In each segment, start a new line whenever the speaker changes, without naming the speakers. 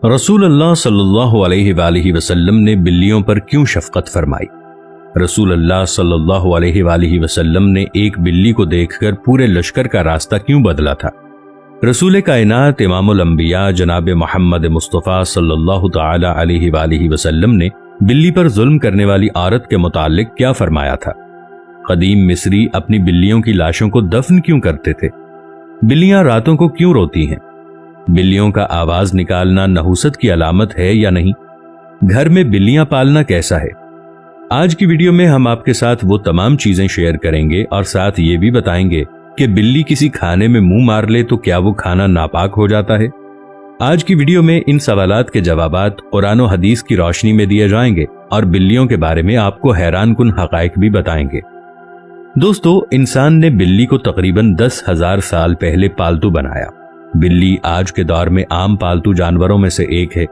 रसूल अल्लाह सल्लल्लाहु अलैहि वसल्लम ने बिल्लियों पर क्यों शफकत फरमाई? रसूल अल्लाह सल्लल्लाहु अलैहि वसल्लम ने एक बिल्ली को देखकर पूरे लश्कर का रास्ता क्यों बदला था? रसूल कायनात इमामुल अंबिया जनाब मोहम्मद मुस्तफ़ा सल्लल्लाहु ताला अलैहि वसल्लम ने बिल्ली पर जुल्म करने वाली औरत के मुतालिक क्या फरमाया था? कदीम मिस्री अपनी बिल्लियों की लाशों को दफन क्यों करते थे? बिल्लियां रातों को क्यों रोती हैं? बिल्लियों का आवाज निकालना नहुसत की अलामत है या नहीं? घर में बिल्लियां पालना कैसा है? आज की वीडियो में हम आपके साथ वो तमाम चीजें शेयर करेंगे और साथ ये भी बताएंगे कि बिल्ली किसी खाने में मुंह मार ले तो क्या वो खाना नापाक हो जाता है? आज की वीडियो में इन सवालात के जवाबात कुरान और हदीस की रोशनी में दिए जाएंगे और बिल्लियों के बारे में आपको हैरान कुन हकाइक भी बताएंगे। दोस्तों, इंसान ने बिल्ली को तकरीबन 10,000 साल पहले पालतू बनाया। बिल्ली आज के दौर में आम पालतू जानवरों में से एक है।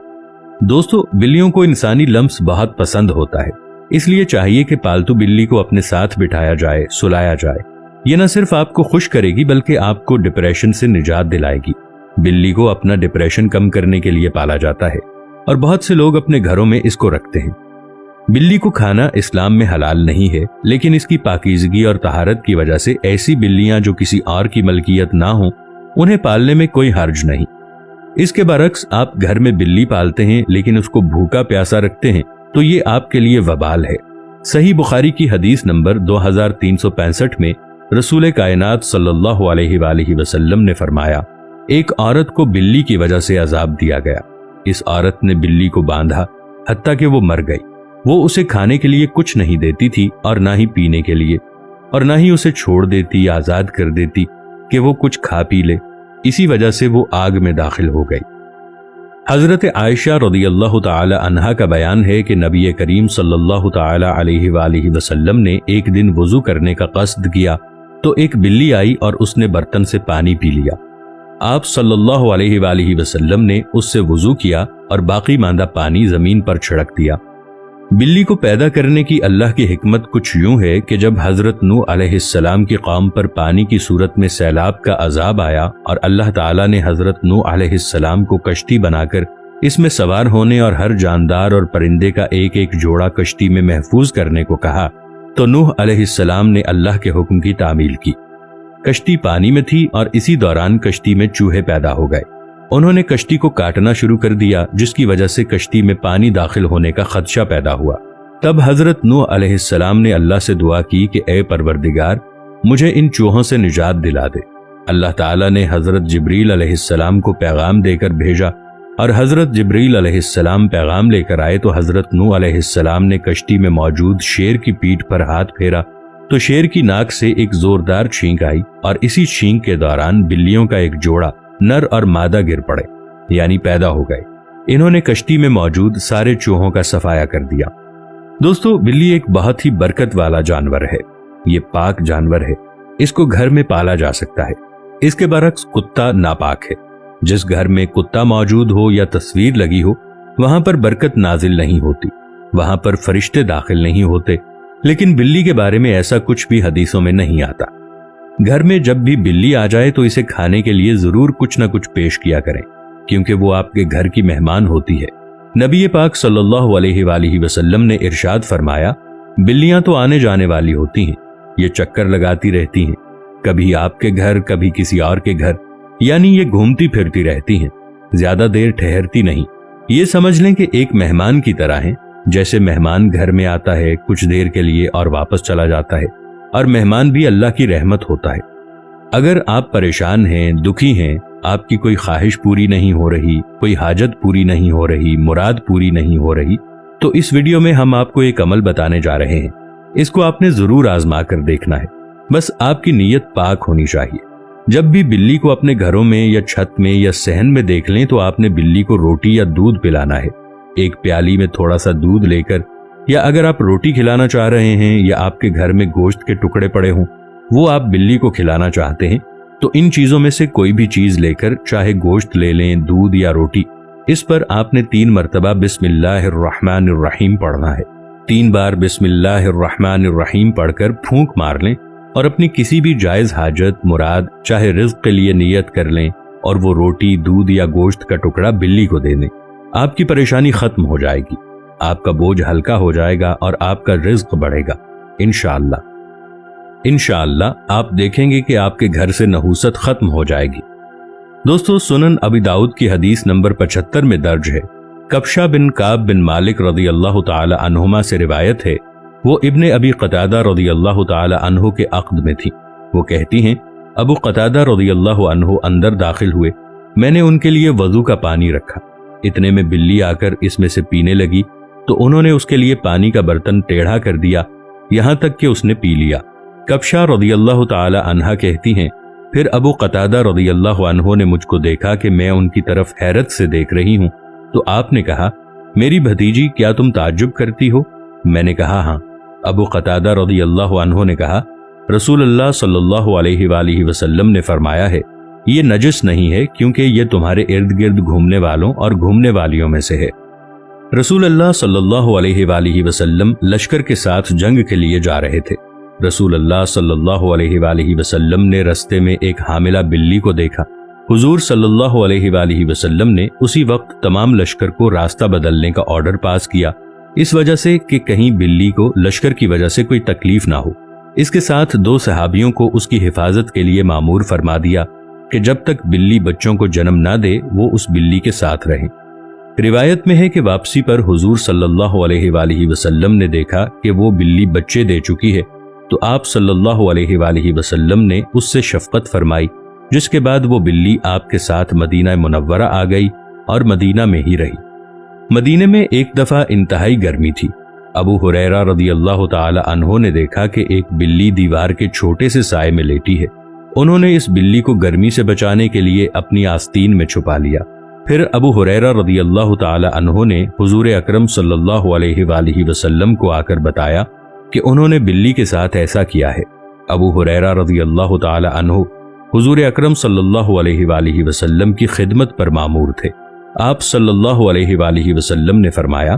दोस्तों, बिल्लियों को इंसानी लम्स बहुत पसंद होता है, इसलिए चाहिए कि पालतू बिल्ली को अपने साथ बिठाया जाए, सुलाया जाए। ये न सिर्फ आपको खुश करेगी बल्कि आपको डिप्रेशन से निजात दिलाएगी। बिल्ली को अपना डिप्रेशन कम करने के लिए पाला जाता है और बहुत से लोग अपने घरों में इसको रखते हैं। बिल्ली को खाना इस्लाम में हलाल नहीं है, लेकिन इसकी पाकीज़गी और तहारत की वजह से ऐसी बिल्लियां जो किसी और की मलकियत ना हो, उन्हें पालने में कोई हर्ज नहीं। इसके बरक्स आप घर में बिल्ली पालते हैं लेकिन उसको भूखा प्यासा रखते हैं तो ये आपके लिए वबाल है। सही बुखारी की हदीस नंबर 2365 में रसूल कायनात सल्लल्लाहु अलैहि वसल्लम ने फरमाया, एक औरत को बिल्ली की वजह से अजाब दिया गया। इस औरत ने बिल्ली को बांधा हत्ता कि वो मर गई। वो उसे खाने के लिए कुछ नहीं देती थी और ना ही पीने के लिए, और ना ही उसे छोड़ देती, आजाद कर देती कि वो कुछ खा पी ले। इसी वजह से वो आग में दाखिल हो गई। हजरत आयशा रदियल्लाहु ताला अन्हा का बयान है कि नबी करीम सल्लल्लाहु ताला अलैहि वसल्लम ने एक दिन वुजू करने का कस्द किया तो एक बिल्ली आई और उसने बर्तन से पानी पी लिया। आप सल्लल्लाहु अलैहि वसल्लम ने उससे वुजू किया और बाकी मांदा पानी जमीन पर छिड़क दिया। बिल्ली को पैदा करने की अल्लाह की हिकमत कुछ यूं है कि जब हजरत नूह अलैहिस्सलाम की कौम पर पानी की सूरत में सैलाब का अजाब आया और अल्लाह ताला ने हजरत नूह अलैहिस्सलाम को कश्ती बनाकर इसमें सवार होने और हर जानदार और परिंदे का एक एक जोड़ा कश्ती में महफूज करने को कहा, तो नूह अलैहिस्सलाम ने अल्लाह के हुक्म की तामील की। कश्ती पानी में थी और इसी दौरान कश्ती में चूहे पैदा हो गए। उन्होंने कश्ती को काटना शुरू कर दिया, जिसकी वजह से कश्ती में पानी दाखिल होने का खदशा पैदा हुआ। तब हजरत नूह अलैहिस्सलाम ने अल्लाह से दुआ की कि ए परवरदिगार, मुझे इन चूहों से निजात दिला दे। अल्लाह ताला ने हजरत जिब्रील अलैहिस्सलाम को पैगाम देकर भेजा और हजरत जिब्रील अलैहिस्सलाम पैगाम लेकर आए तो हजरत नूह अलैहिस्सलाम ने कश्ती में मौजूद शेर की पीठ पर हाथ फेरा तो शेर की नाक से एक जोरदार छींक आई और इसी छींक के दौरान बिल्लियों का एक जोड़ा नर और मादा गिर पड़े, यानी पैदा हो गए। इन्होंने कश्ती में मौजूद सारे चूहों का सफाया कर दिया। दोस्तों, बिल्ली एक बहुत ही बरकत वाला जानवर है। ये पाक जानवर है, इसको घर में पाला जा सकता है। इसके बरक्स कुत्ता नापाक है। जिस घर में कुत्ता मौजूद हो या तस्वीर लगी हो वहां पर बरकत नाजिल नहीं होती, वहां पर फरिश्ते दाखिल नहीं होते। लेकिन बिल्ली के बारे में ऐसा कुछ भी हदीसों में नहीं आता। घर में जब भी बिल्ली आ जाए तो इसे खाने के लिए जरूर कुछ न कुछ पेश किया करें, क्योंकि वो आपके घर की मेहमान होती है। नबी पाक सल्लल्लाहु अलैहि वसल्लम ने इरशाद फरमाया, बिल्लियां तो आने जाने वाली होती हैं, ये चक्कर लगाती रहती हैं, कभी आपके घर कभी किसी और के घर, यानी ये घूमती फिरती रहती हैं, ज्यादा देर ठहरती नहीं। ये समझ लें कि एक मेहमान की तरह है। जैसे मेहमान घर में आता है कुछ देर के लिए और वापस चला जाता है, और मेहमान भी अल्लाह की रहमत होता है। अगर आप परेशान हैं, दुखी हैं, आपकी कोई ख्वाहिश पूरी नहीं हो रही, कोई हाजत पूरी नहीं हो रही, मुराद पूरी नहीं हो रही, तो इस वीडियो में हम आपको एक अमल बताने जा रहे हैं। इसको आपने जरूर आजमा कर देखना है। बस आपकी नीयत पाक होनी चाहिए। जब भी बिल्ली को अपने घरों में या छत में या सहन में देख लें तो आपने बिल्ली को रोटी या दूध पिलाना है। एक प्याली में थोड़ा सा दूध लेकर, या अगर आप रोटी खिलाना चाह रहे हैं या आपके घर में गोश्त के टुकड़े पड़े हों वो आप बिल्ली को खिलाना चाहते हैं, तो इन चीजों में से कोई भी चीज लेकर, चाहे गोश्त ले लें, दूध या रोटी, इस पर आपने 3 मरतबा बिस्मिल्लाहिर्रहमानिर्रहीम पढ़ना है। 3 बार बिस्मिल्लाहिर्रहमानिर्रहीम पढ़कर फूंक मार लें और अपनी किसी भी जायज हाजत, मुराद, चाहे रिज्क के लिए नियत कर लें और वो रोटी, दूध या गोश्त का टुकड़ा बिल्ली को दे दें। آپ کی پریشانی ختم ہو جائے گی، آپ کا بوجھ ہلکا ہو جائے گا اور آپ کا رزق بڑھے گا انشاءاللہ آپ دیکھیں گے کہ آپ کے گھر سے نحوست ختم ہو جائے گی۔ دوستو، سنن ابی داؤد کی حدیث نمبر 75 میں درج ہے، کبشہ بن کعب بن مالک رضی اللہ تعالی عنہما سے روایت ہے، وہ ابن ابی قتادہ رضی اللہ تعالی عنہ کے عقد میں تھی۔ وہ کہتی ہیں، ابو قتادہ رضی اللہ عنہ اندر داخل ہوئے، میں نے ان کے لیے وضو کا پانی رکھا، اتنے میں بلی آ کر اس میں سے پینے لگی تو انہوں نے اس کے لیے پانی کا برتن ٹیڑھا کر دیا یہاں تک کہ اس نے پی لیا۔ کبشہ رضی اللہ تعالی عنہ کہتی ہیں، پھر ابو قتادہ رضی اللہ عنہ نے مجھ کو دیکھا کہ میں ان کی طرف حیرت سے دیکھ رہی ہوں، تو آپ نے کہا، میری بھتیجی کیا تم تعجب کرتی ہو؟ میں نے کہا ہاں۔ ابو قتادہ رضی اللہ عنہ نے کہا، رسول اللہ صلی اللہ علیہ وآلہ وسلم نے فرمایا ہے، یہ نجس نہیں ہے کیونکہ یہ تمہارے ارد گرد گھومنے والوں اور گھومنے والیوں میں سے ہے۔ رسول اللہ صلی اللہ علیہ وآلہ وسلم لشکر کے ساتھ جنگ کے لیے جا رہے تھے۔ رسول اللہ صلی اللہ علیہ وآلہ وسلم نے رستے میں ایک حاملہ بلی کو دیکھا۔ حضور صلی اللہ علیہ وآلہ وسلم نے اسی وقت تمام لشکر کو راستہ بدلنے کا آرڈر پاس کیا، اس وجہ سے کہ کہیں بلی کو لشکر کی وجہ سے کوئی تکلیف نہ ہو۔ اس کے ساتھ 2 صحابیوں کو اس کی حفاظت کے لیے مامور فرما دیا کہ جب تک بلی بچوں کو جنم نہ دے وہ اس بلی کے ساتھ رہیں۔ روایت میں ہے کہ واپسی پر حضور صلی اللہ علیہ وآلہ وسلم نے دیکھا کہ وہ بلی بچے دے چکی ہے، تو آپ صلی اللہ علیہ وآلہ وسلم نے اس سے شفقت فرمائی، جس کے بعد وہ بلی آپ کے ساتھ مدینہ منورہ آ گئی اور مدینہ میں ہی رہی۔ مدینہ میں ایک دفعہ انتہائی گرمی تھی۔ ابو ہریرہ رضی اللہ تعالی عنہ نے دیکھا کہ ایک بلی دیوار کے چھوٹے سے سائے میں لیٹی ہے۔ انہوں نے اس بلی کو گرمی سے بچانے کے لیے اپنی آستین میں چھپا لیا۔ پھر ابو ہریرہ رضی اللہ تعالی عنہ نے حضور اکرم صلی اللہ علیہ وآلہ وسلم کو آ کر بتایا کہ انہوں نے بلی کے ساتھ ایسا کیا ہے۔ ابو ہریرہ رضی اللہ تعالی عنہ حضور اکرم صلی اللہ علیہ وآلہ وسلم کی خدمت پر مامور تھے۔ آپ صلی اللہ علیہ وآلہ وسلم نے فرمایا،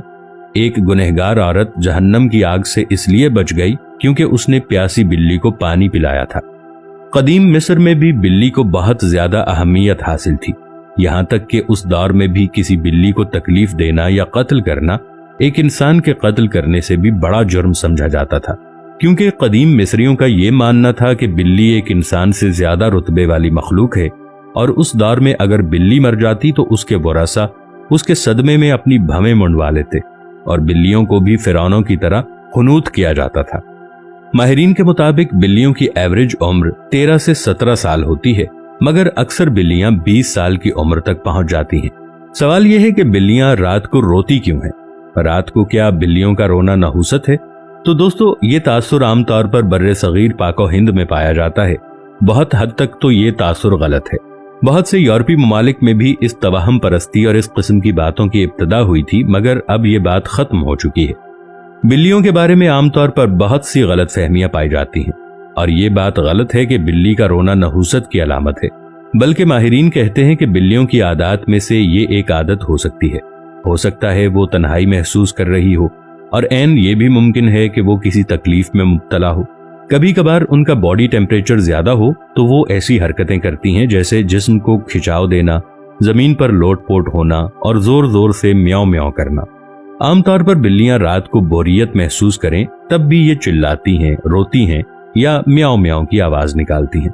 ایک گنہگار عورت جہنم کی آگ سے اس لیے بچ گئی کیونکہ اس نے پیاسی بلی کو پانی پلایا تھا۔ قدیم مصر میں بھی بلی کو بہت زیادہ اہمیت حاصل تھی، یہاں تک کہ اس دور میں بھی کسی بلی کو تکلیف دینا یا قتل کرنا ایک انسان کے قتل کرنے سے بھی بڑا جرم سمجھا جاتا تھا، کیونکہ قدیم مصریوں کا یہ ماننا تھا کہ بلی ایک انسان سے زیادہ رتبے والی مخلوق ہے، اور اس دور میں اگر بلی مر جاتی تو اس کے ورثاء اس کے صدمے میں اپنی بھویں منڈوا لیتے، اور بلیوں کو بھی فرعونوں کی طرح قنوت کیا جاتا تھا۔ ماہرین کے مطابق بلیوں کی ایوریج عمر 13 سے 17 سال ہوتی ہے، مگر اکثر بلیاں 20 سال کی عمر تک پہنچ جاتی ہیں۔ سوال یہ ہے کہ بلیاں رات کو روتی کیوں ہیں؟ رات کو کیا بلیوں کا رونا نحوست ہے؟ تو دوستو، یہ تاثر عام طور پر بر صغیر پاک و ہند میں پایا جاتا ہے۔ بہت حد تک تو یہ تاثر غلط ہے۔ بہت سے یورپی ممالک میں بھی اس توہم پرستی اور اس قسم کی باتوں کی ابتدا ہوئی تھی، مگر اب یہ بات ختم ہو چکی ہے۔ بلیوں کے بارے میں عام طور پر بہت سی غلط فہمیاں پائی جاتی ہیں، اور یہ بات غلط ہے کہ بلی کا رونا نحوست کی علامت ہے، بلکہ ماہرین کہتے ہیں کہ بلیوں کی عادات میں سے یہ ایک عادت ہو سکتی ہے۔ ہو سکتا ہے وہ تنہائی محسوس کر رہی ہو، اور عین یہ بھی ممکن ہے کہ وہ کسی تکلیف میں مبتلا ہو۔ کبھی کبھار ان کا باڈی ٹیمپریچر زیادہ ہو تو وہ ایسی حرکتیں کرتی ہیں جیسے جسم کو کھچاؤ دینا، زمین پر لوٹ پوٹ ہونا اور زور زور سے میاؤ میاؤ کرنا۔ عام طور پر بلیاں رات کو بوریت محسوس کریں تب بھی یہ چلاتی ہیں، روتی ہیں یا میاؤ میاؤ کی آواز نکالتی ہیں۔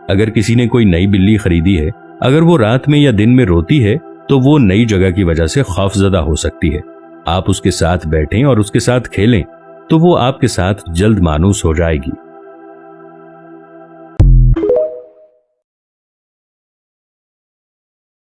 اگر کسی نے کوئی نئی بلی خریدی ہے، اگر وہ رات میں یا دن میں روتی ہے تو وہ نئی جگہ کی وجہ سے خوفزدہ ہو سکتی ہے۔ آپ اس کے ساتھ بیٹھیں اور اس کے ساتھ کھیلیں تو وہ آپ کے ساتھ جلد مانوس ہو جائے گی۔